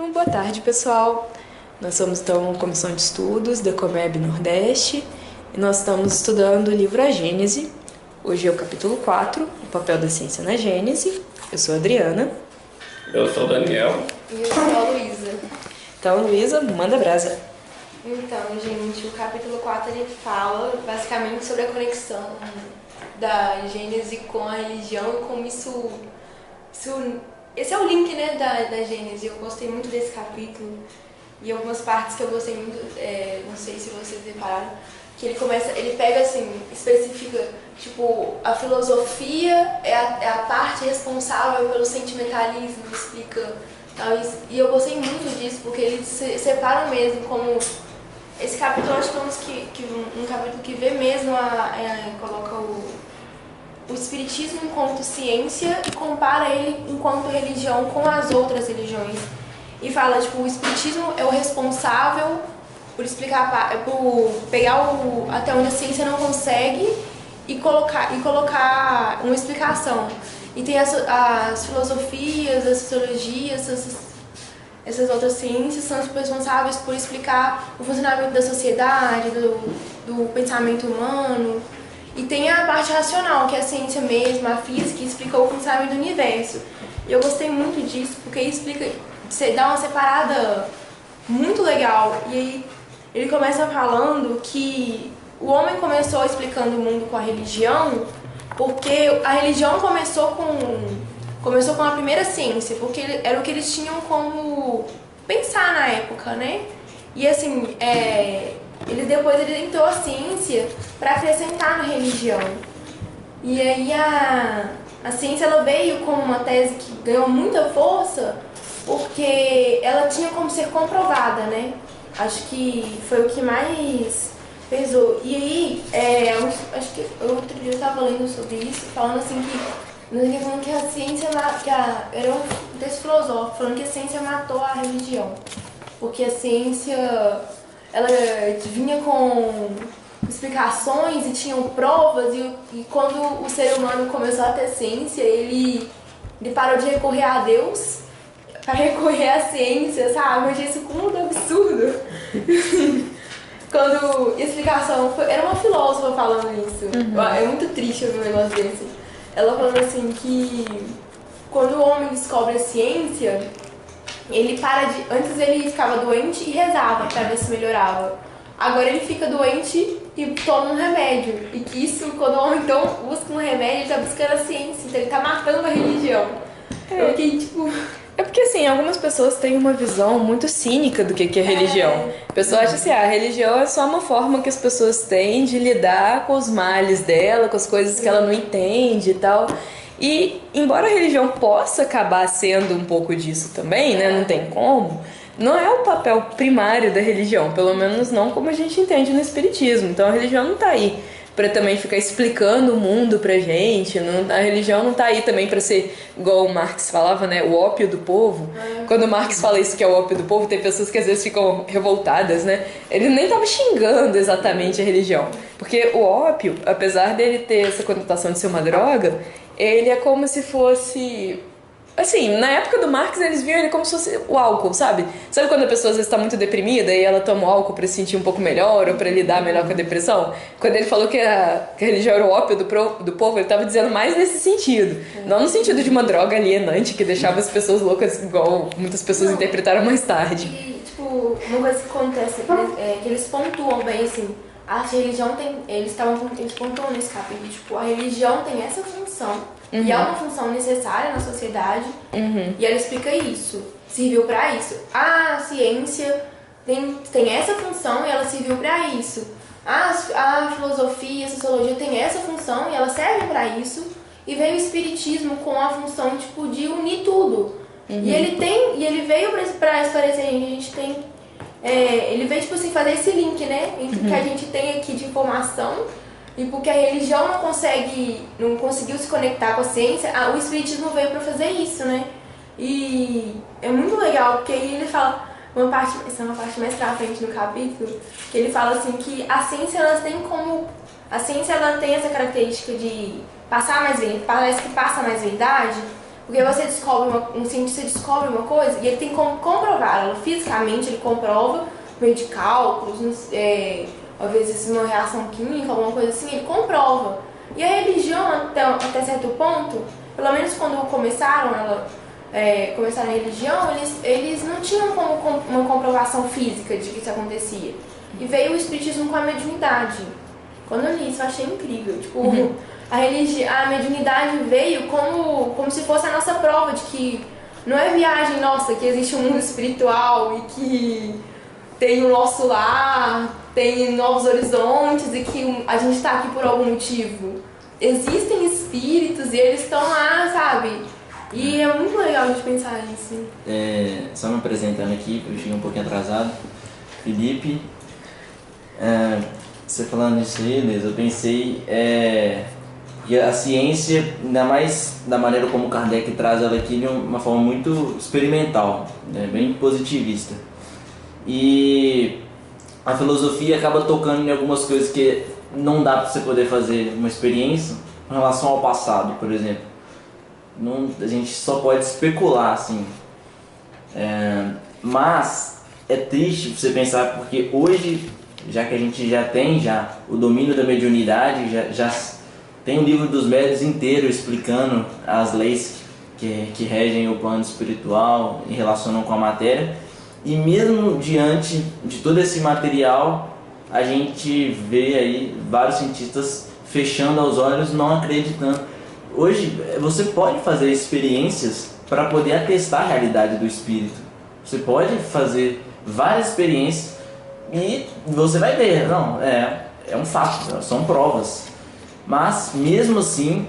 Então, boa tarde, pessoal. Nós somos, então, a Comissão de Estudos da Comeb Nordeste e nós estamos estudando o livro A Gênese. Hoje é o capítulo 4, o papel da ciência na Gênese. Eu sou a Adriana. Eu sou o Daniel. E eu sou a Luísa. Então, Luísa, manda brasa. Então, gente, o capítulo 4 ele fala basicamente sobre a conexão da Gênese com a religião e como esse é o link, né, da Gênese. Eu gostei muito desse capítulo e algumas partes que eu gostei muito, não sei se vocês repararam, que ele pega assim, especifica, tipo, a filosofia é a parte responsável pelo sentimentalismo, explica tal, e eu gostei muito disso, porque eles separam mesmo como... Esse capítulo, eu acho que é um capítulo que vê mesmo, coloca o espiritismo enquanto ciência e compara ele enquanto religião com as outras religiões. E fala, tipo, o espiritismo é o responsável por explicar, por pegar até onde a ciência não consegue e colocar uma explicação. E tem as filosofias, as sociologias, essas outras ciências são responsáveis por explicar o funcionamento da sociedade, do pensamento humano. E tem a parte racional, que é a ciência mesmo, a física, que explica o funcionamento do universo. E eu gostei muito disso, porque dá uma separada muito legal. E aí ele começa falando que o homem começou explicando o mundo com a religião, porque a religião começou com a primeira ciência, porque era o que eles tinham como pensar na época, né? E assim, depois ele entrou a ciência para acrescentar na religião. E aí a ciência ela veio como uma tese que ganhou muita força, porque ela tinha como ser comprovada, né? Acho que foi o que mais pesou. E aí, acho que outro dia eu estava lendo sobre isso, falando assim falando que a ciência, era um texto filosófico, falando que a ciência matou a religião. Porque a ciência, ela vinha com explicações e tinham provas, e quando o ser humano começou a ter ciência, ele parou de recorrer a Deus para recorrer à ciência, sabe? Eu achei isso muito absurdo. Quando a explicação era uma filósofa falando isso. Uhum. É muito triste ouvir um negócio desse. Ela falando assim que quando o homem descobre a ciência, ele antes ele ficava doente e rezava para ver se melhorava. Agora ele fica doente e toma um remédio. E que isso, quando o homem então busca um remédio, ele está buscando a ciência, então ele está matando a religião. Eu fiquei tipo... É porque, assim, algumas pessoas têm uma visão muito cínica do que é religião. A pessoa acha assim, a religião é só uma forma que as pessoas têm de lidar com os males dela, com as coisas que ela não entende e tal. E, embora a religião possa acabar sendo um pouco disso também, né, não tem como, não é o papel primário da religião, pelo menos não como a gente entende no espiritismo. Então a religião não tá aí para também ficar explicando o mundo pra gente, a religião não tá aí também para ser, igual o Marx falava, né, o ópio do povo. Quando o Marx fala isso que é o ópio do povo, tem pessoas que às vezes ficam revoltadas, né, ele nem tava xingando exatamente a religião, porque o ópio, apesar dele ter essa conotação de ser uma droga, ele é como se fosse... Assim, na época do Marx, eles viam ele como se fosse o álcool, sabe? Sabe quando a pessoa às vezes tá muito deprimida e ela toma o álcool pra se sentir um pouco melhor ou pra lidar melhor com a depressão? Quando ele falou que a religião era o ópio do povo, ele tava dizendo mais nesse sentido. Não no sentido de uma droga alienante que deixava as pessoas loucas, igual muitas pessoas interpretaram mais tarde. E, tipo, uma coisa que acontece é que eles pontuam bem, assim, a religião tem... Eles pontuam nesse capítulo, tipo, a religião tem essa função. Uhum. E é uma função necessária na sociedade. Uhum. E ela explica isso. Serviu pra isso. A ciência tem essa função e ela serviu pra isso. A filosofia, a sociologia tem essa função e ela serve pra isso. E veio o espiritismo com a função, tipo, de unir tudo. Uhum. E ele veio pra esclarecer a gente tem... ele veio, tipo assim, fazer esse link, né? Entre o que a gente tem aqui de informação e porque a religião não conseguiu se conectar com a ciência, o espiritismo veio para fazer isso, né? E é muito legal, porque aí ele fala, essa é uma parte mais pra frente no capítulo, que ele fala assim que a ciência ela tem essa característica de parece que passa mais verdade, Porque você descobre, um cientista descobre uma coisa e ele tem como comprovar ela fisicamente, ele comprova, por meio de cálculos, às vezes uma reação química, alguma coisa assim, ele comprova. E a religião, até certo ponto, pelo menos quando começaram a religião, eles não tinham como uma comprovação física de que isso acontecia. E veio o espiritismo com a mediunidade. Quando eu li isso, eu achei incrível. Tipo, a mediunidade veio como se fosse a nossa prova de que não é viagem nossa, que existe um mundo espiritual e que tem o nosso lar, tem novos horizontes e que a gente está aqui por algum motivo. Existem espíritos e eles estão lá, sabe? E é muito legal a gente pensar nisso. Só me apresentando aqui, eu cheguei um pouquinho atrasado. Felipe, você falando isso aí, Liz, eu pensei que a ciência, ainda mais da maneira como Kardec traz ela aqui de uma forma muito experimental, né, bem positivista. E a filosofia acaba tocando em algumas coisas que não dá para você poder fazer uma experiência em relação ao passado, por exemplo. A gente só pode especular, assim. Mas é triste você pensar, porque hoje, já que a gente já tem o domínio da mediunidade, já tem o livro dos médiuns inteiro explicando as leis que regem o plano espiritual e relacionam com a matéria. E mesmo diante de todo esse material, a gente vê aí vários cientistas fechando os olhos, não acreditando. Hoje você pode fazer experiências para poder atestar a realidade do espírito. Você pode fazer várias experiências e você vai ver, não, é um fato, são provas. Mas mesmo assim,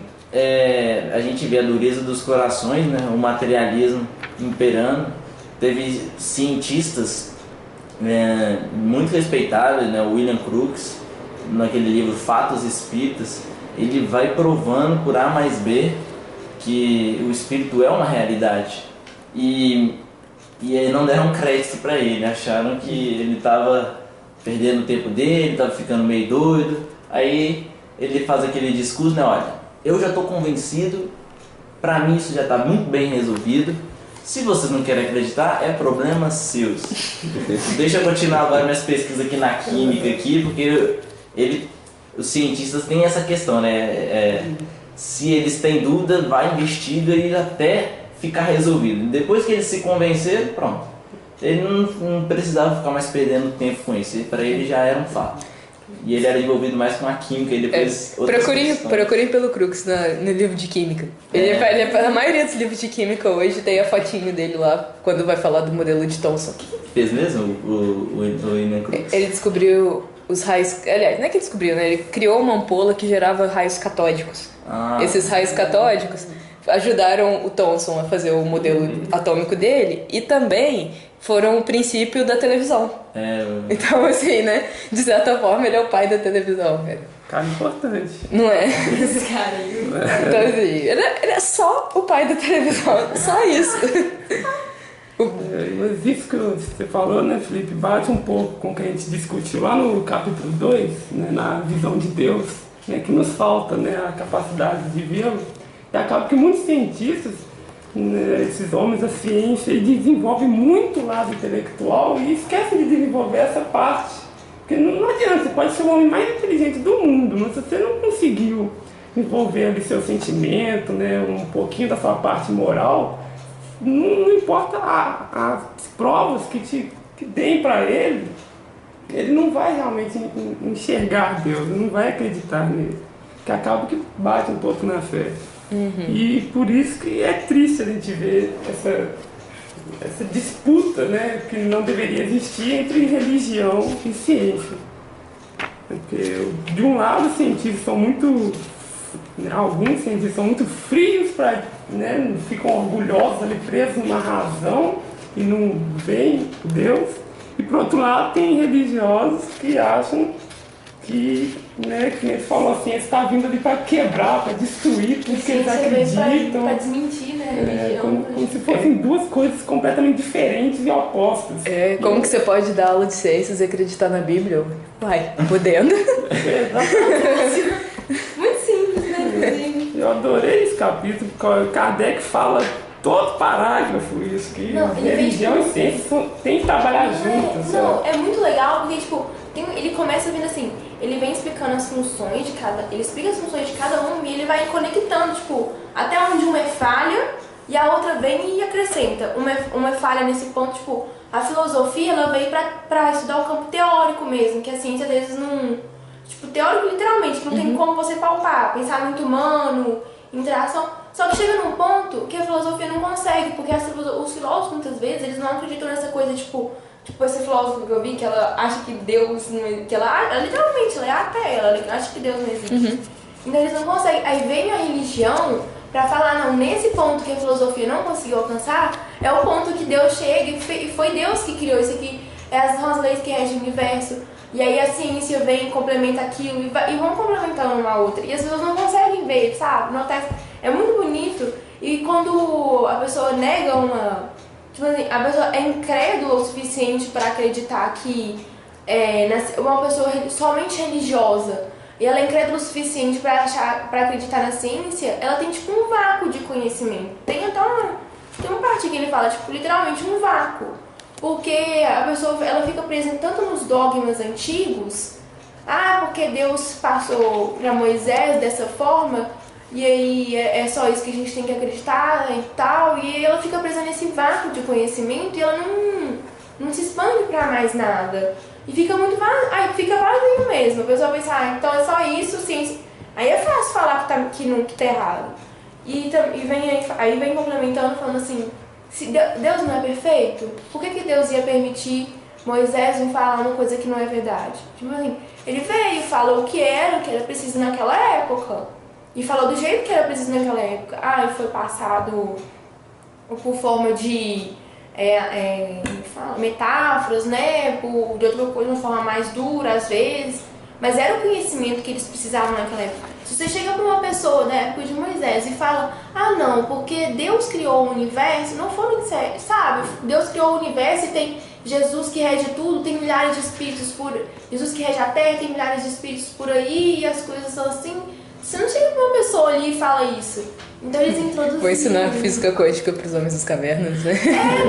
a gente vê a dureza dos corações, né, o materialismo imperando. Teve cientistas muito respeitáveis, né, o William Crookes, naquele livro Fatos Espíritas, ele vai provando por A mais B que o espírito é uma realidade. E aí não deram crédito para ele, acharam que ele estava perdendo o tempo dele, estava ficando meio doido. Aí ele faz aquele discurso, né, olha, eu já estou convencido, para mim isso já está muito bem resolvido. Se vocês não querem acreditar, é problema seus. Deixa eu continuar agora minhas pesquisas aqui na química, porque os cientistas têm essa questão, né? Se eles têm dúvida, vai, investiga e até ficar resolvido. Depois que eles se convenceram, pronto. Ele não precisava ficar mais perdendo tempo com isso. Para ele já era um fato. E ele era envolvido mais com a química e depois procurem pelo Crookes no livro de química. A maioria dos livros de química hoje tem a fotinho dele lá, quando vai falar do modelo de Thomson. Fez mesmo o William Crookes? Ele descobriu os raios... Aliás, não é que ele descobriu, né? Ele criou uma ampola que gerava raios catódicos. Esses raios catódicos ajudaram o Thomson a fazer o modelo atômico dele e também foram o princípio da televisão. Então, assim, né? De certa forma, ele é o pai da televisão, cara. Cara importante. Não é? Esse cara aí. Então, assim, ele é só o pai da televisão. Só isso. Mas isso que você falou, né, Felipe, bate um pouco com o que a gente discutiu lá no capítulo 2, né, na visão de Deus, né, que nos falta, né, a capacidade de vê-lo. E acaba que muitos cientistas, né, esses homens da ciência, desenvolvem muito o lado intelectual e esquecem de desenvolver essa parte. Porque não adianta, você pode ser o homem mais inteligente do mundo, mas se você não conseguiu envolver ali seu sentimento, né, um pouquinho da sua parte moral, não importa as provas que deem para ele não vai realmente enxergar Deus, não vai acreditar nele, que acaba que bate um pouco na fé. E por isso que é triste a gente ver essa disputa, né, que não deveria existir entre religião e ciência. Porque de um lado os cientistas são muito... Alguns cientistas são muito frios, né, ficam orgulhosos ali, presos numa razão e não veem Deus. E por outro lado tem religiosos que acham que, né, que eles falam assim, eles estão vindo ali para quebrar, para destruir tudo que eles acreditam. Para desmentir, né, a religião. Como se fossem duas coisas completamente diferentes e opostas. Como que você pode dar aula de ciências e acreditar na Bíblia? Vai, podendo. Muito simples, né? Eu adorei esse capítulo, porque Kardec fala todo parágrafo isso, que Não, religião e ciência tem que trabalhar juntos. Não, é muito legal, porque, tipo, ele começa vindo assim, ele vem explicando as funções de cada... Ele explica as funções de cada um e ele vai conectando, tipo, até onde uma é falha e a outra vem e acrescenta. Uma é falha nesse ponto, tipo, a filosofia, ela veio pra estudar o campo teórico mesmo, que a ciência, às vezes, não... Tipo, teórico, literalmente, que não tem como você palpar, pensamento humano, interação. Só que chega num ponto que a filosofia não consegue, porque os filósofos, muitas vezes, eles não acreditam nessa coisa, tipo esse filósofo que eu vi, que ela acha que Deus não... Que ela literalmente, ela é até ela acha que Deus não existe. Então eles não conseguem. Aí vem a religião pra falar, não, nesse ponto que a filosofia não conseguiu alcançar, é o ponto que Deus chega e foi Deus que criou isso aqui. São as leis que regem o universo. E aí a ciência vem e complementa aquilo e vão complementando uma a outra. E as pessoas não conseguem ver, sabe? É muito bonito. E quando a pessoa nega uma... Tipo assim, a pessoa é incrédula o suficiente para acreditar que uma pessoa somente religiosa e ela é incrédula o suficiente para acreditar na ciência, ela tem tipo um vácuo de conhecimento. Tem uma parte que ele fala, tipo, literalmente um vácuo. Porque a pessoa ela fica presa tanto nos dogmas antigos, porque Deus passou para Moisés dessa forma, e aí é só isso que a gente tem que acreditar e tal, e aí ela fica presa nesse vácuo de conhecimento e ela não se expande para mais nada. E fica muito vazio, fica vazio mesmo. A pessoa pensa, então é só isso, ciência. Aí é fácil falar que tá errado. Aí vem complementando, falando assim, se Deus não é perfeito, por que Deus ia permitir Moisés vir falar uma coisa que não é verdade? Tipo assim, ele veio, falou o que era preciso naquela época. E falou do jeito que era preciso naquela época. E foi passado por forma de metáforas, né? De outra coisa, uma forma mais dura às vezes. Mas era o conhecimento que eles precisavam naquela época. Se você chega para uma pessoa da época de Moisés e fala, não, porque Deus criou o universo, não foi sério, sabe? Deus criou o universo e tem Jesus que rege tudo, tem milhares de espíritos Jesus que rege a terra, tem milhares de espíritos por aí, e as coisas são assim. Você não chega pra uma pessoa ali e fala isso. Então eles introduziram... Vou ensinar física quântica pros homens das cavernas, né?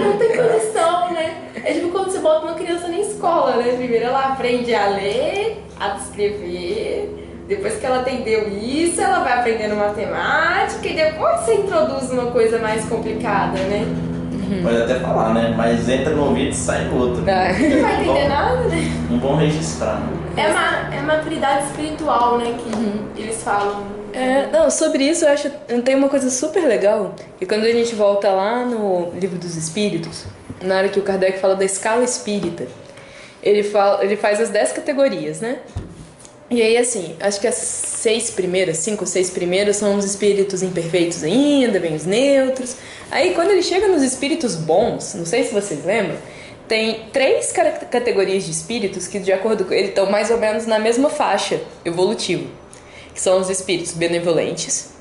Não tem condição, né? É tipo quando você bota uma criança na escola, né? Primeiro ela aprende a ler, a escrever. Depois que ela entendeu isso, ela vai aprendendo matemática. E depois você introduz uma coisa mais complicada, né? Pode até falar, né? Mas entra no ouvido e sai no outro. Não vai entender nada, né? Não vão registrar, né? É maturidade espiritual, né? Que eles falam. Sobre isso eu acho que tem uma coisa super legal. E quando a gente volta lá no Livro dos Espíritos, na hora que o Kardec fala da escala espírita, ele faz as 10 categorias, né? E aí, assim, acho que as 5 ou 6 primeiras são os espíritos imperfeitos ainda, vem os neutros. Aí, quando ele chega nos espíritos bons, não sei se vocês lembram, tem 3 categorias de espíritos que, de acordo com ele, estão mais ou menos na mesma faixa evolutiva, que são os espíritos benevolentes,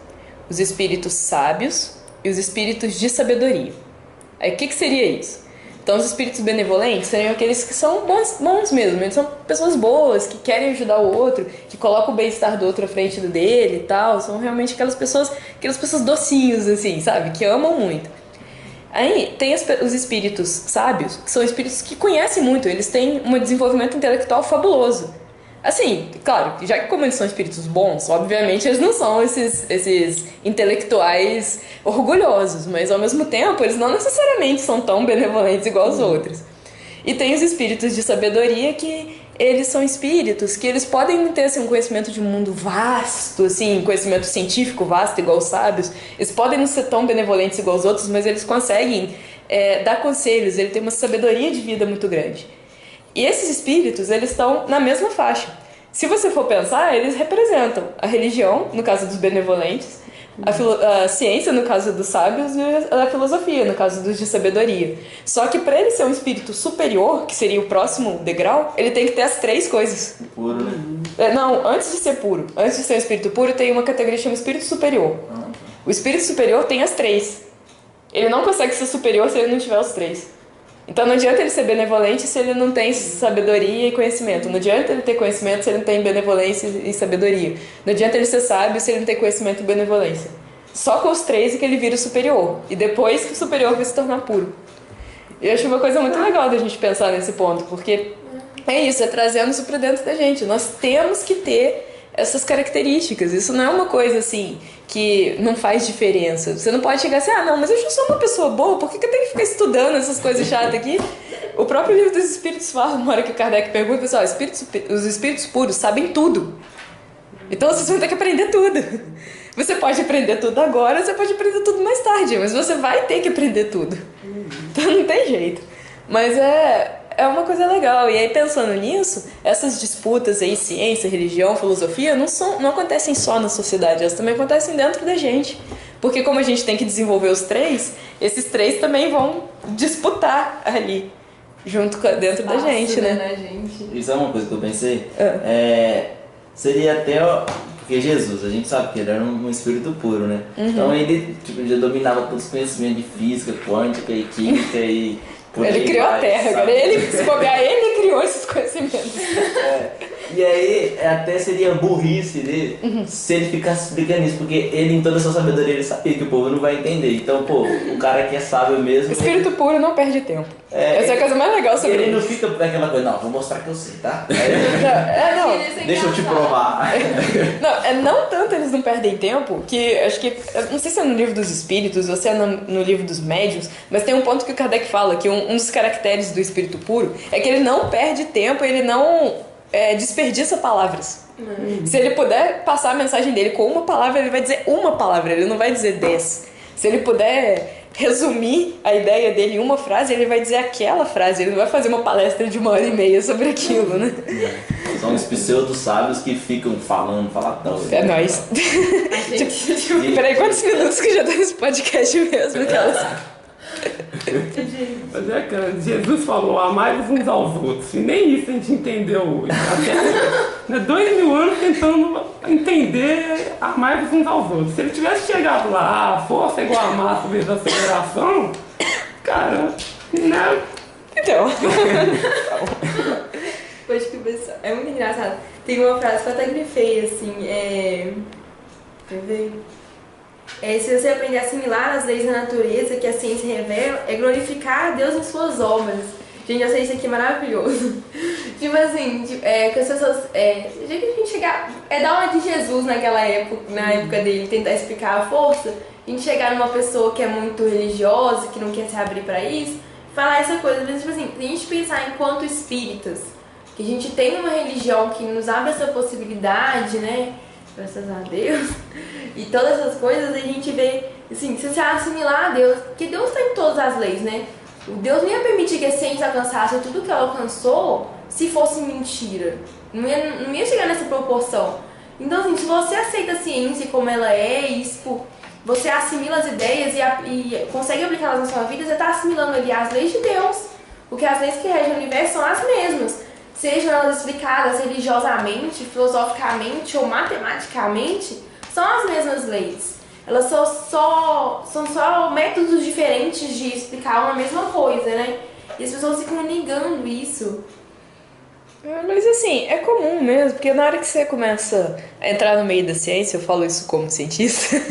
os espíritos sábios e os espíritos de sabedoria. Aí, o que seria isso? Então, os espíritos benevolentes seriam aqueles que são bons mesmo. Eles são pessoas boas, que querem ajudar o outro, que colocam o bem-estar do outro à frente do dele e tal. São realmente aquelas pessoas docinhos, assim, sabe? Que amam muito. Aí, tem os espíritos sábios, que são espíritos que conhecem muito. Eles têm um desenvolvimento intelectual fabuloso. Assim, claro, já que como eles são espíritos bons, obviamente eles não são esses intelectuais orgulhosos, mas ao mesmo tempo eles não necessariamente são tão benevolentes igual os outros. E tem os espíritos de sabedoria, que eles são espíritos que eles podem ter assim, um conhecimento de um mundo vasto, assim, conhecimento científico vasto igual os sábios. Eles podem não ser tão benevolentes igual os outros, mas eles conseguem dar conselhos, ele tem uma sabedoria de vida muito grande. E esses espíritos, eles estão na mesma faixa. Se você for pensar, eles representam a religião, no caso dos benevolentes, a ciência, no caso dos sábios, e a filosofia, no caso dos de sabedoria. Só que para ele ser um espírito superior, que seria o próximo degrau, ele tem que ter as 3 coisas. Puro, né? Não, antes de ser puro, antes de ser um espírito puro, tem uma categoria que chama espírito superior. O espírito superior tem as 3. Ele não consegue ser superior se ele não tiver os 3. Então não adianta ele ser benevolente se ele não tem sabedoria e conhecimento. Não adianta ele ter conhecimento se ele não tem benevolência e sabedoria. Não adianta ele ser sábio se ele não tem conhecimento e benevolência. Só com os três é que ele vira superior. E depois que o superior vai se tornar puro. Eu acho uma coisa muito legal da gente pensar nesse ponto, porque é isso, é trazendo isso pra dentro da gente. Nós temos que ter essas características. Isso não é uma coisa assim que não faz diferença. Você não pode chegar assim, não, mas eu já sou uma pessoa boa, por que eu tenho que ficar estudando essas coisas chatas aqui? O próprio livro dos Espíritos fala, uma hora que o Kardec pergunta, pessoal, os espíritos puros sabem tudo. Então vocês vão ter que aprender tudo. Você pode aprender tudo agora, você pode aprender tudo mais tarde, mas você vai ter que aprender tudo. Então não tem jeito. Mas é uma coisa legal. E aí, pensando nisso, essas disputas aí, ciência, religião, filosofia, não acontecem só na sociedade, elas também acontecem dentro da gente. Porque como a gente tem que desenvolver os três, esses três também vão disputar ali, dentro da gente, né? Isso é uma coisa que eu pensei. Seria até... Porque Jesus, a gente sabe que ele era um espírito puro, né? Então ele já dominava todos os conhecimentos de física, quântica e química e... Ele criou a Terra, agora ele criou esses conhecimentos. E aí até seria burrice dele se ele ficasse explicando isso, porque ele em toda a sua sabedoria ele sabia que o povo não vai entender. Então, o cara que é sábio mesmo... Espírito puro não perde tempo. Essa é a coisa mais legal sobre ele. Ele não fica aquela coisa, vou mostrar que eu sei, tá? Deixa eu te provar. Não tanto eles não perdem tempo, que acho que... Não sei se é no livro dos espíritos ou se é no livro dos médiuns, mas tem um ponto que o Kardec fala, que um dos caracteres do espírito puro é que ele não perde tempo, ele não desperdiça palavras. Se ele puder passar a mensagem dele com uma palavra, ele vai dizer uma palavra, ele não vai dizer 10. Se ele puder resumir a ideia dele em uma frase, ele vai dizer aquela frase, ele não vai fazer uma palestra de 1h30 sobre aquilo, né? São os pseudo-sábios que ficam falando, faladão. É nóis. Peraí, quantos minutos que já tá nesse podcast mesmo? Mas cara, Jesus falou, amai-vos uns aos outros. E nem isso a gente entendeu hoje. Até 2000 anos tentando entender amai-vos uns aos outros. Se ele tivesse chegado lá, a força é igual a massa vezes a aceleração, cara, né? Então. Pode começar. É muito engraçado. Tem uma frase que eu até grifei, assim, Quer ver? Se você aprender a assimilar as leis da natureza que a ciência revela, é glorificar a Deus em suas obras. Gente, eu sei isso aqui é maravilhoso. Tipo assim, que as pessoas... a gente chegar... dar uma de Jesus naquela época, na época dele, tentar explicar a força. A gente chegar numa pessoa que é muito religiosa, que não quer se abrir pra isso, falar essa coisa. Mas, tipo assim, a gente pensar enquanto espíritas, que a gente tem uma religião que nos abre essa possibilidade, né? Graças a Deus. E todas essas coisas, a gente vê, assim, se você assimilar a Deus, porque Deus está em todas as leis, né? O Deus não ia permitir que a ciência alcançasse tudo que ela alcançou se fosse mentira. Não ia chegar nessa proporção. Então, assim, se você aceita a ciência como ela é, e você assimila as ideias e consegue aplicá-las na sua vida, você está assimilando ali as leis de Deus. Porque as leis que regem o universo são as mesmas. Sejam elas explicadas religiosamente, filosoficamente ou matematicamente, são as mesmas leis. Elas são só métodos diferentes de explicar uma mesma coisa, né? E as pessoas ficam negando isso. Mas assim, é comum mesmo, porque na hora que você começa a entrar no meio da ciência, eu falo isso como cientista,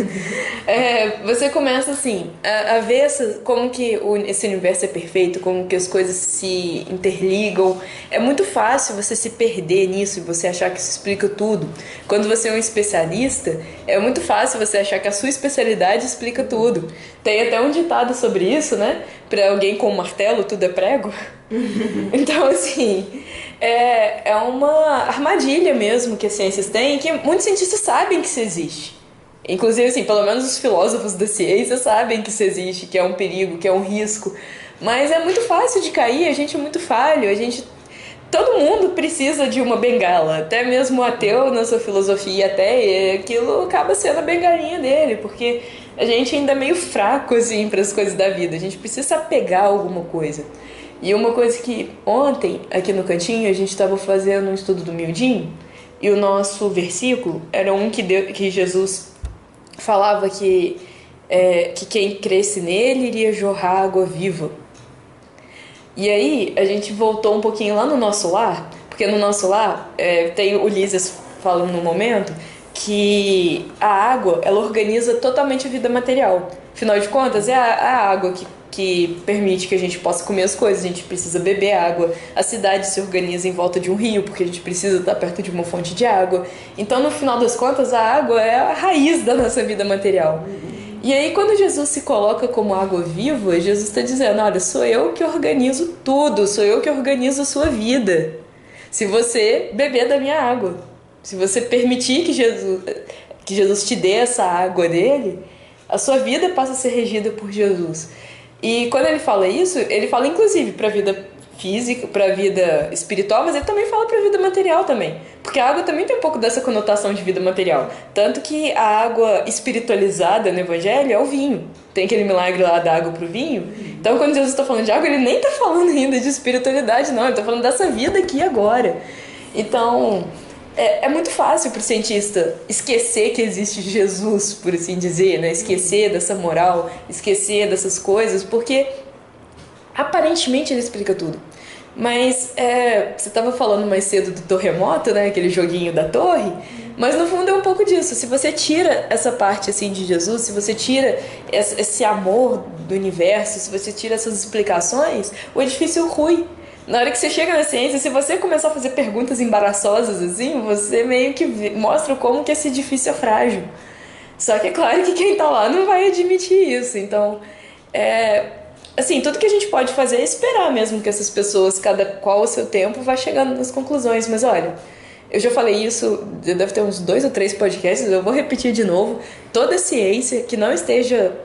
você começa assim, a ver como que esse universo é perfeito, como que as coisas se interligam. É muito fácil você se perder nisso e você achar que isso explica tudo. Quando você é um especialista, é muito fácil você achar que a sua especialidade explica tudo. Tem até um ditado sobre isso, né? Pra alguém com um martelo, tudo é prego. Então, assim, é uma armadilha mesmo que as ciências têm, que muitos cientistas sabem que isso existe. Inclusive, assim, pelo menos os filósofos da ciência sabem que isso existe, que é um perigo, que é um risco. Mas é muito fácil de cair, a gente é muito falho, todo mundo precisa de uma bengala, até mesmo o ateu na sua filosofia até, aquilo acaba sendo a bengalinha dele, porque a gente ainda é meio fraco, assim, para as coisas da vida, a gente precisa apegar a alguma coisa. E uma coisa que ontem, aqui no cantinho, a gente estava fazendo um estudo do Mildinho, e o nosso versículo era um que Jesus falava que quem cresce nele iria jorrar água viva. E aí, a gente voltou um pouquinho lá no nosso lar, porque no nosso lar, tem o Ulisses falando no momento, que a água, ela organiza totalmente a vida material. Afinal de contas, é a água que permite que a gente possa comer as coisas, a gente precisa beber água. A cidade se organiza em volta de um rio, porque a gente precisa estar perto de uma fonte de água. Então, no final das contas, a água é a raiz da nossa vida material. E aí, quando Jesus se coloca como água viva, Jesus está dizendo, olha, sou eu que organizo tudo, sou eu que organizo a sua vida. Se você beber da minha água, se você permitir que Jesus te dê essa água dele, a sua vida passa a ser regida por Jesus. E quando ele fala isso, ele fala inclusive para a vida física, para a vida espiritual, mas ele também fala para a vida material também. Porque a água também tem um pouco dessa conotação de vida material. Tanto que a água espiritualizada no Evangelho é o vinho. Tem aquele milagre lá da água pro vinho. Então, quando Jesus está falando de água, ele nem está falando ainda de espiritualidade, não. Ele está falando dessa vida aqui e agora. Então, é muito fácil para o cientista esquecer que existe Jesus, por assim dizer, né? Esquecer dessa moral, esquecer dessas coisas, porque aparentemente ele explica tudo. Mas você estava falando mais cedo do terremoto, né? Aquele joguinho da torre. Mas no fundo é um pouco disso. Se você tira essa parte assim de Jesus, se você tira esse amor do universo, se você tira essas explicações, o edifício rui. Na hora que você chega na ciência, se você começar a fazer perguntas embaraçosas assim, você meio que mostra como que esse edifício é frágil. Só que é claro que quem tá lá não vai admitir isso. Então, assim, tudo que a gente pode fazer é esperar mesmo que essas pessoas, cada qual o seu tempo, vá chegando nas conclusões. Mas olha, eu já falei isso, deve ter uns 2 ou 3 podcasts, eu vou repetir de novo. Toda ciência que não esteja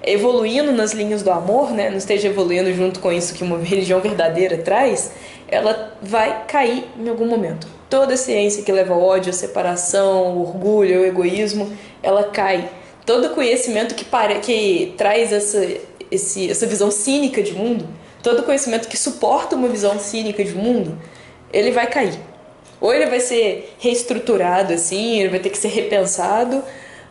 evoluindo nas linhas do amor, né, não esteja evoluindo junto com isso que uma religião verdadeira traz, ela vai cair em algum momento. Toda ciência que leva ao ódio, à separação, ao orgulho, ao egoísmo, ela cai. Todo conhecimento que traz essa visão cínica de mundo, todo conhecimento que suporta uma visão cínica de mundo, ele vai cair. Ou ele vai ser reestruturado assim, ele vai ter que ser repensado,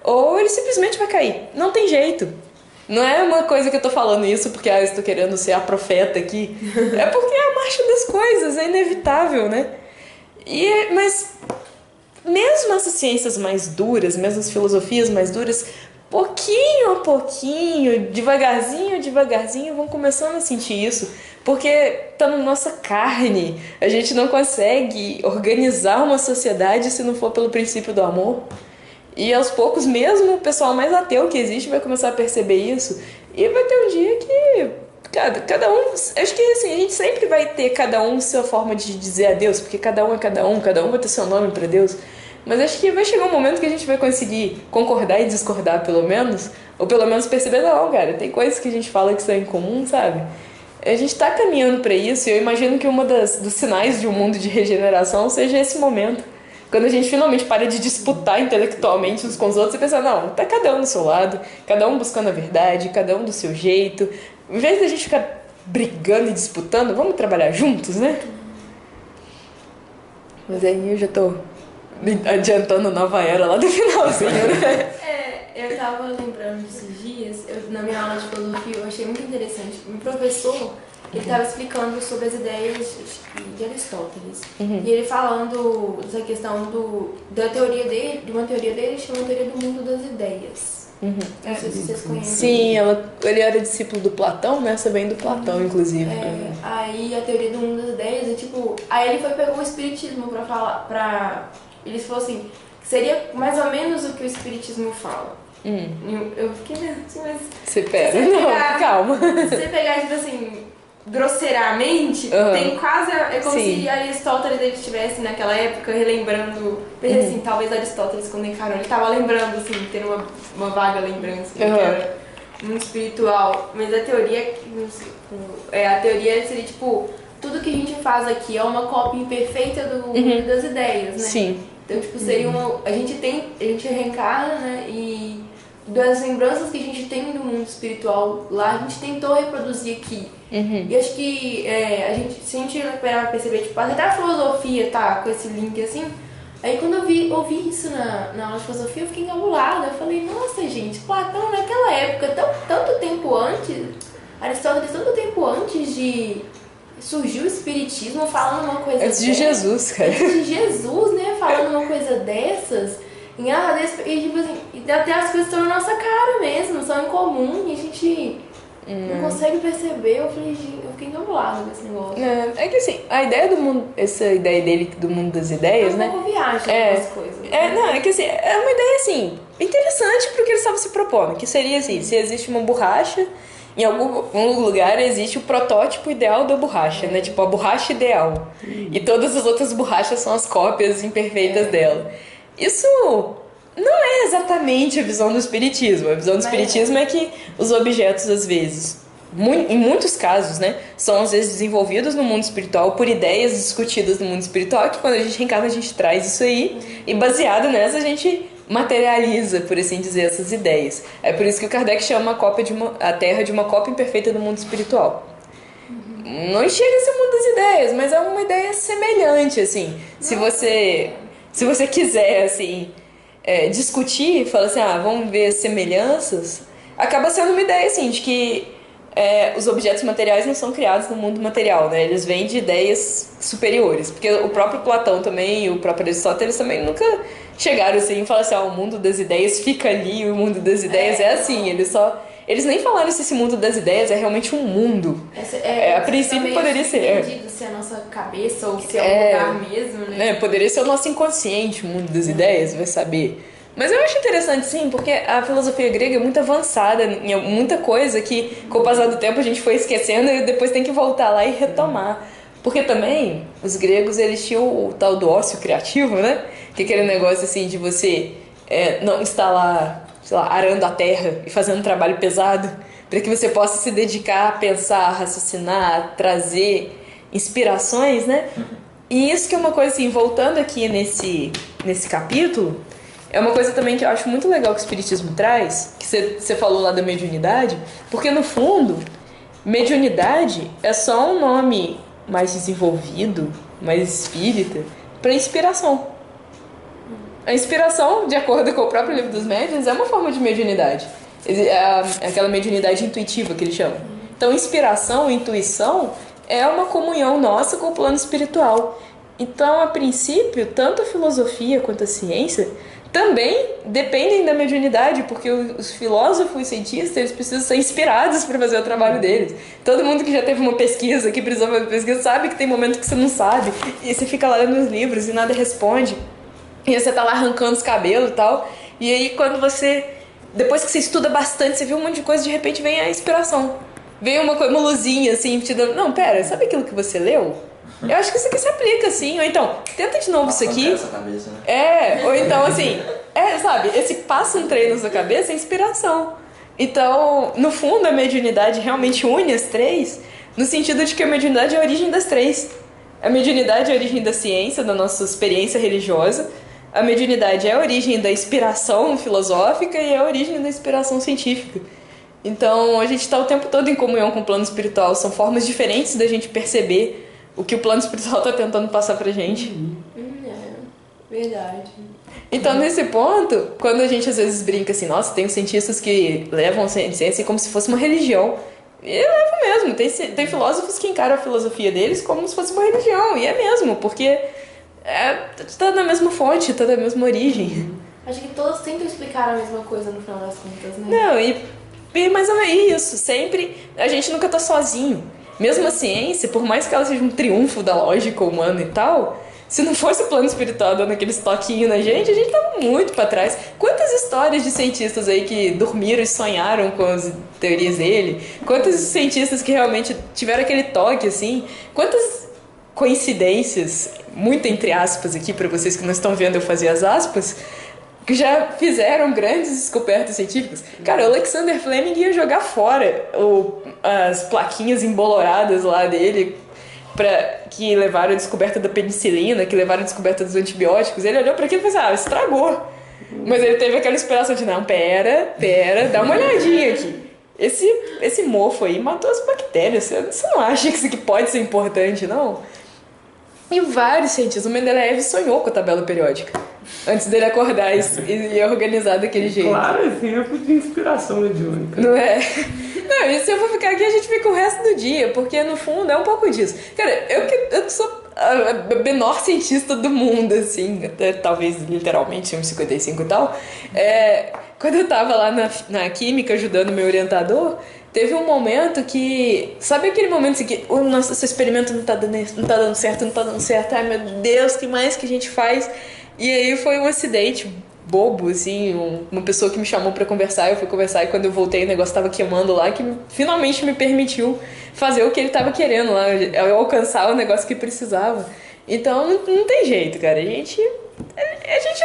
ou ele simplesmente vai cair. Não tem jeito. Não é uma coisa que eu tô falando isso porque eu estou querendo ser a profeta aqui. É porque é a marcha das coisas, é inevitável, né? Mas mesmo essas ciências mais duras, mesmo as filosofias mais duras, pouquinho a pouquinho, devagarzinho, vão começando a sentir isso. Porque tá na nossa carne. A gente não consegue organizar uma sociedade se não for pelo princípio do amor. E aos poucos, mesmo o pessoal mais ateu que existe vai começar a perceber isso. E vai ter um dia que cada um... Acho que assim, a gente sempre vai ter cada um sua forma de dizer adeus, porque cada um é cada um vai ter seu nome para Deus. Mas acho que vai chegar um momento que a gente vai conseguir concordar e discordar, pelo menos. Ou pelo menos perceber, não, cara, tem coisas que a gente fala que são em comum, sabe? A gente tá caminhando para isso e eu imagino que dos sinais de um mundo de regeneração seja esse momento. Quando a gente finalmente para de disputar intelectualmente uns com os outros e pensa, não, tá cada um do seu lado, cada um buscando a verdade, cada um do seu jeito. Em vez da gente ficar brigando e disputando, vamos trabalhar juntos, né? Mas aí eu já tô adiantando nova era lá do finalzinho, né? Eu tava lembrando desses dias, na minha aula de filosofia, eu achei muito interessante. O professor, ele estava explicando sobre as ideias de Aristóteles. Uhum. E ele falando dessa questão da teoria dele, de uma teoria dele, chama teoria do mundo das ideias. Uhum. Não sei se vocês conhecem. Sim, ele era discípulo do Platão, né? Você vem do Platão, inclusive. Aí a teoria do mundo das ideias é tipo... Aí ele pegou o espiritismo pra falar, ele falou assim, seria mais ou menos o que o espiritismo fala. Eu fiquei assim, mas... Você calma. Se você pegar, tipo assim... grosseiramente, tem quase... É como se Aristóteles ele estivesse naquela época relembrando... assim, talvez Aristóteles, quando encarou, ele estava lembrando, assim, tendo uma vaga lembrança, que era muito espiritual. Mas a teoria seria, tipo, tudo que a gente faz aqui é uma cópia imperfeita do mundo das ideias, né? Sim. Então, tipo, seria a gente reencarna, né, e das lembranças que a gente tem do mundo espiritual lá, a gente tentou reproduzir aqui. E acho que se a gente parar pra perceber, tipo, até a filosofia tá com esse link assim. Aí quando eu ouvi isso na aula de filosofia, eu fiquei encabulada. Eu falei, nossa, gente, Platão naquela época, tanto tempo antes, Aristóteles, tanto tempo antes de surgiu o espiritismo falando uma coisa Antes de Jesus, cara. Antes de Jesus, né? Falando uma coisa dessas. E tipo assim, e até as coisas estão na nossa cara mesmo, são em comum e a gente não consegue perceber. Eu fiquei encabulada com esse negócio. É que assim, a ideia do mundo, essa ideia dele do mundo das ideias, né? É um pouco viagem as coisas. É que assim, é uma ideia assim, interessante pro que ele estava se propondo, que seria assim, se existe uma borracha, em algum lugar existe o protótipo ideal da borracha, né? Tipo, a borracha ideal. E todas as outras borrachas são as cópias imperfeitas dela. Isso não é exatamente a visão do espiritismo. A visão do espiritismo é que os objetos, às vezes, em muitos casos, né, são às vezes desenvolvidos no mundo espiritual por ideias discutidas no mundo espiritual, que quando a gente reencarna a gente traz isso aí, e baseado nessa a gente materializa, por assim dizer, essas ideias. É por isso que o Kardec chama a Terra de uma cópia imperfeita do mundo espiritual. Não chega a ser o mundo das ideias, mas é uma ideia semelhante, assim. Se você quiser, assim, discutir, fala assim, vamos ver as semelhanças, acaba sendo uma ideia, assim, de que os objetos materiais não são criados no mundo material, né? Eles vêm de ideias superiores. Porque o próprio Platão também e o próprio Aristóteles também nunca chegaram assim e falaram assim, o mundo das ideias fica ali, o mundo das ideias é assim. Eles nem falaram se esse mundo das ideias é realmente um mundo. A princípio poderia ser. Se é a nossa cabeça ou se é um lugar mesmo, né? Poderia ser o nosso inconsciente, o mundo das ideias, vai saber. Mas eu acho interessante, sim, porque a filosofia grega é muito avançada em muita coisa que, com o passar do tempo, a gente foi esquecendo e depois tem que voltar lá e retomar. Porque também, os gregos, eles tinham o tal do ócio criativo, né? Que é aquele negócio, assim, de você não estar lá, sei lá, arando a terra e fazendo um trabalho pesado, para que você possa se dedicar a pensar, a raciocinar, a trazer inspirações, né? E isso que é uma coisa, assim, voltando aqui nesse capítulo, é uma coisa também que eu acho muito legal que o espiritismo traz, que você falou lá da mediunidade, porque no fundo, mediunidade é só um nome mais desenvolvido, mais espírita, para inspiração. A inspiração, de acordo com o próprio livro dos médiuns, é uma forma de mediunidade. É aquela mediunidade intuitiva que eles chamam. Então, inspiração, intuição, é uma comunhão nossa com o plano espiritual. Então, a princípio, tanto a filosofia quanto a ciência também dependem da mediunidade, porque os filósofos e cientistas, eles precisam ser inspirados para fazer o trabalho deles. Todo mundo que já teve uma pesquisa, que precisou fazer pesquisa, sabe que tem momento que você não sabe, e você fica lá lendo os livros e nada responde, e você tá lá arrancando os cabelos e tal, e aí quando depois que você estuda bastante, você vê um monte de coisa, de repente vem a inspiração. Vem uma luzinha assim, te dando, não, pera, sabe aquilo que você leu? Eu acho que isso aqui se aplica, assim. Ou então, tenta de novo isso aqui. Cabeça, né? Ou então, assim, sabe, esse passa um treino na sua cabeça é inspiração. Então, no fundo, a mediunidade realmente une as três, no sentido de que a mediunidade é a origem das três. A mediunidade é a origem da ciência, da nossa experiência religiosa. A mediunidade é a origem da inspiração filosófica e é a origem da inspiração científica. Então, a gente está o tempo todo em comunhão com o plano espiritual. São formas diferentes da gente perceber o que o plano espiritual está tentando passar pra gente. Verdade. Então, nesse ponto, quando a gente às vezes brinca assim, nossa, tem cientistas que levam a ciência como se fosse uma religião. E levam mesmo. Tem filósofos que encaram a filosofia deles como se fosse uma religião. E é mesmo, porque tá na mesma fonte, tá da mesma origem. Acho que todos tentam explicar a mesma coisa no final das contas, né? Não, mas é isso. Sempre, a gente nunca tá sozinho. Mesmo a ciência, por mais que ela seja um triunfo da lógica humana e tal, se não fosse o plano espiritual dando aqueles toquinhos na gente, a gente tava muito pra trás. Quantas histórias de cientistas aí que dormiram e sonharam com as teorias dele? Quantos cientistas que realmente tiveram aquele toque, assim? Quantas coincidências, muito entre aspas aqui pra vocês que não estão vendo eu fazer as aspas, que já fizeram grandes descobertas científicas. Cara, o Alexander Fleming ia jogar fora as plaquinhas emboloradas lá dele que levaram a descoberta da penicilina, que levaram a descoberta dos antibióticos. Ele olhou pra aquilo e falou estragou. Mas ele teve aquela inspiração de, não, pera, dá uma olhadinha aqui. Esse mofo aí matou as bactérias. Você não acha que isso aqui pode ser importante, não? E vários cientistas. O Mendeleev sonhou com a tabela periódica. Antes dele acordar e organizar daquele jeito. Claro, exemplo de inspiração mediúnica. Não é? Não, e se eu for ficar aqui, a gente fica o resto do dia, porque no fundo é um pouco disso. Cara, eu sou a menor cientista do mundo, assim, até talvez literalmente 1,55 e tal. Quando eu tava lá na química ajudando meu orientador, teve um momento que... Sabe aquele momento assim que, nossa, esse experimento não tá dando certo, ai meu Deus, o que mais que a gente faz? E aí foi um acidente bobo, assim, uma pessoa que me chamou pra conversar, eu fui conversar e quando eu voltei o negócio tava queimando lá, que finalmente me permitiu fazer o que ele tava querendo lá, eu alcançar o negócio que precisava. Então não tem jeito, cara, a gente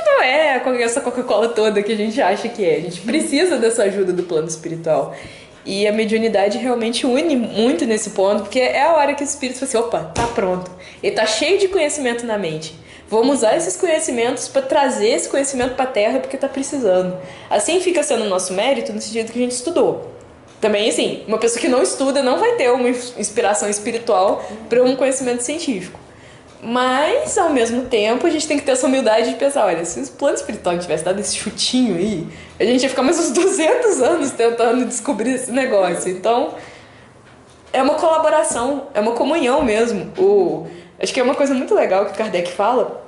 não é essa Coca-Cola toda que a gente acha que é, a gente precisa dessa ajuda do plano espiritual. E a mediunidade realmente une muito nesse ponto, porque é a hora que o espírito fala assim, opa, tá pronto, ele tá cheio de conhecimento na mente. Vamos usar esses conhecimentos para trazer esse conhecimento para a Terra porque está precisando. Assim fica sendo o nosso mérito no sentido que a gente estudou. Também, assim, uma pessoa que não estuda não vai ter uma inspiração espiritual para um conhecimento científico. Mas, ao mesmo tempo, a gente tem que ter essa humildade de pensar, olha, se o plano espiritual tivesse dado esse chutinho aí, a gente ia ficar mais uns 200 anos tentando descobrir esse negócio. Então, é uma colaboração, é uma comunhão mesmo. Acho que é uma coisa muito legal que Kardec fala,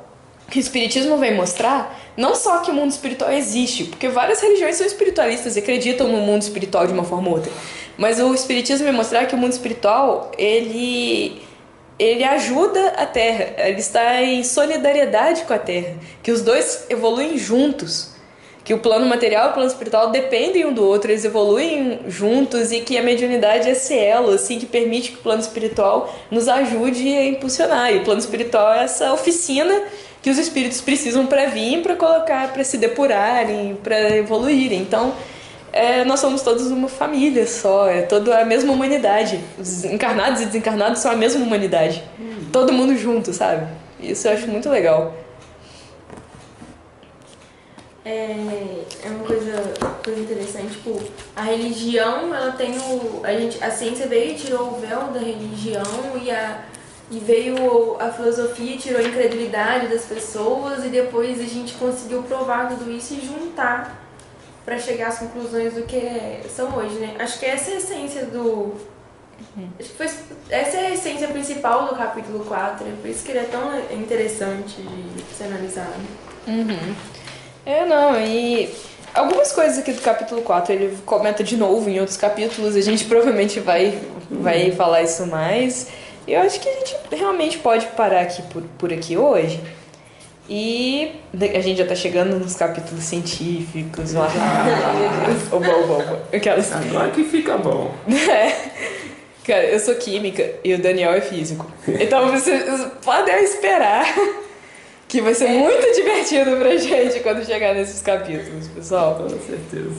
que o Espiritismo vem mostrar não só que o mundo espiritual existe, porque várias religiões são espiritualistas e acreditam no mundo espiritual de uma forma ou outra, mas o Espiritismo vem mostrar que o mundo espiritual, ele ajuda a Terra, ele está em solidariedade com a Terra, que os dois evoluem juntos, que o plano material e o plano espiritual dependem um do outro, eles evoluem juntos e que a mediunidade é esse elo, assim, que permite que o plano espiritual nos ajude a impulsionar. E o plano espiritual é essa oficina que os espíritos precisam para vir, para colocar, para se depurarem, para evoluírem. Então, nós somos todos uma família só, é toda a mesma humanidade. Os encarnados e desencarnados são a mesma humanidade. Todo mundo junto, sabe? Isso eu acho muito legal. É uma coisa interessante, tipo, a religião, ela tem a ciência veio e tirou o véu da religião e veio a filosofia e tirou a incredulidade das pessoas e depois a gente conseguiu provar tudo isso e juntar para chegar às conclusões do que são hoje, né? Acho que essa é a essência essa é a essência principal do capítulo 4, é por isso que ele é tão interessante de ser analisado. E algumas coisas aqui do capítulo 4 ele comenta de novo em outros capítulos, a gente provavelmente vai falar isso mais. E eu acho que a gente realmente pode parar aqui por aqui hoje. E a gente já tá chegando nos capítulos científicos. Aquelas... Agora que fica bom. Cara, eu sou química e o Daniel é físico. Então vocês podem esperar que vai ser muito divertido pra gente quando chegar nesses capítulos, pessoal. Com certeza.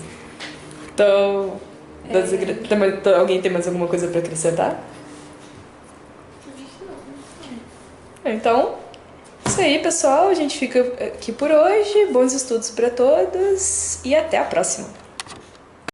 Então, alguém tem mais alguma coisa pra acrescentar? Então, isso aí, pessoal. A gente fica aqui por hoje. Bons estudos pra todos e até a próxima.